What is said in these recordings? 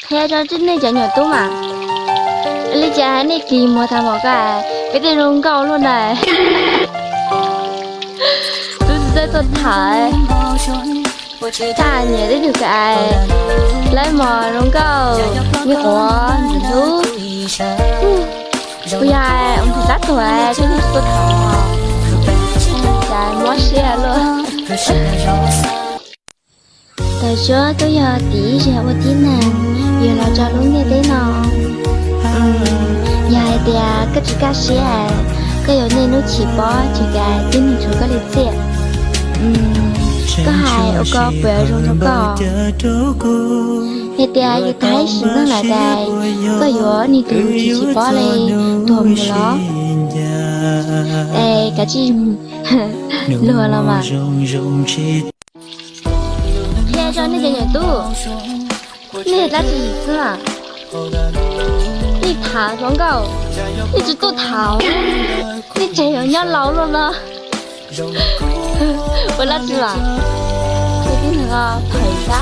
thế cho chính này cho nhỏ tú mà lấy cha này kỳ mua thằng một cái tiền rong câu luôn này tôi sẽ tuần thải ta nhớ đến được cái lấy mò rong câu như của thú bây giờ ông thì tắt rồi chứ không tôi thọ trời mất xe luôn tại chỗ tôi giờ tí sẽ có tí nào giờ là cho luôn nghe thế nào giờ thì cái chỉ cá xe cái ở đây nó chỉ bỏ chỉ cái chính mình chủ cái lịch xe có hai ô tô về rồi nó có hiện tại giờ thấy sự nó là đây có giờ ni từ chỉ bỏ lên thùng rồi đó đây cái gì lừa là mà thế cho nên giờ tu你来几次啊？你谈广告，你只做谈，你这样要老了呢？我来几了？最近那个陪啥？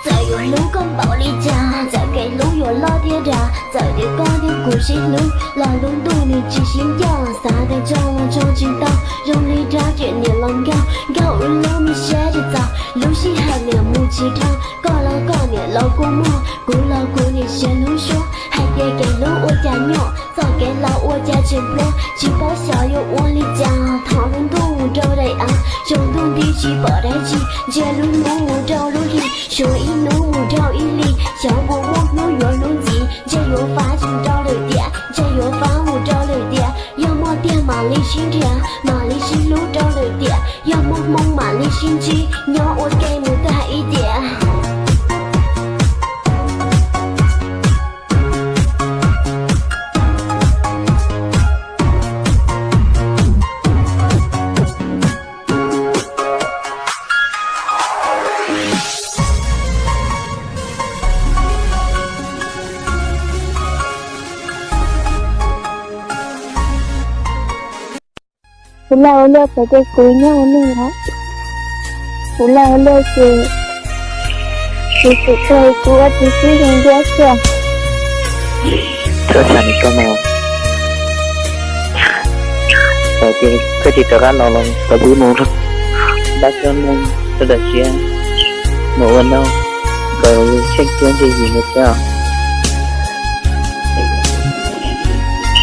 再有路跟暴力家，再给路有老爹家，再给高的故事路，老路肚里只心跳，撒在这了长青岛，用力抓着你浪高，高日路米写着早，路西还连木起汤，高了高年老古木，古老古年写路说，还得给路我家鸟，早给老我家吃破，去包小有我里家，唐人动物招来啊，手动地区包在起，接路路我招路里，说一路我招一里，小我路远路近，这有发情招了点，这有发我招了点，要么点马里心田，马里心路招了点，要么梦马里心机，要我给你带一点。Ula pada kuenya uni ha. Ula ke sesuai kuat itu yang biasa. Terus ni kamu. Tapi ketika kan nolong tabu nurut. Bahkan sudah siang. Mau anu kalau cek tuan jadi macam.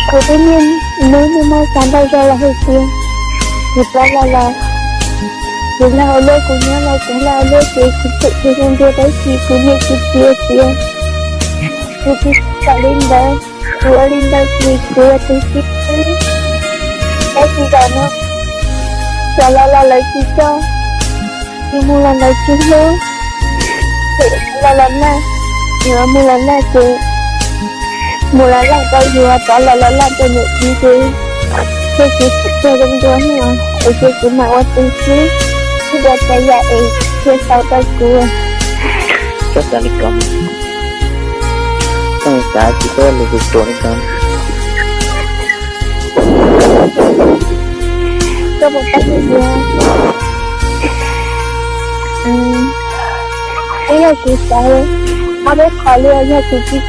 Tự nhiên nếu như mai sáng bây giờ là hơi chiều thật ra là cũng là ở lơi của nhau là cũng là lơi cái sự thì không đưa tới thì cứ như cái chia thì cả lên đó của lên đó thì của tôi ship cái gì đó nó cho là lấy chi cho nhưng mua là lấy chi luôn thì là lần này nhớ mua lần này thì mua là làm bao nhiêu đó là làm cho những chi cái sự đông đó nha ở trên cái mà ở trên kia thì đã thấy là trên sau tay của Terus ni kamu. Kamu saat itu lebih tuan kamu. cho một cách gì đây là cái sao nó biết khó lừa như cái gì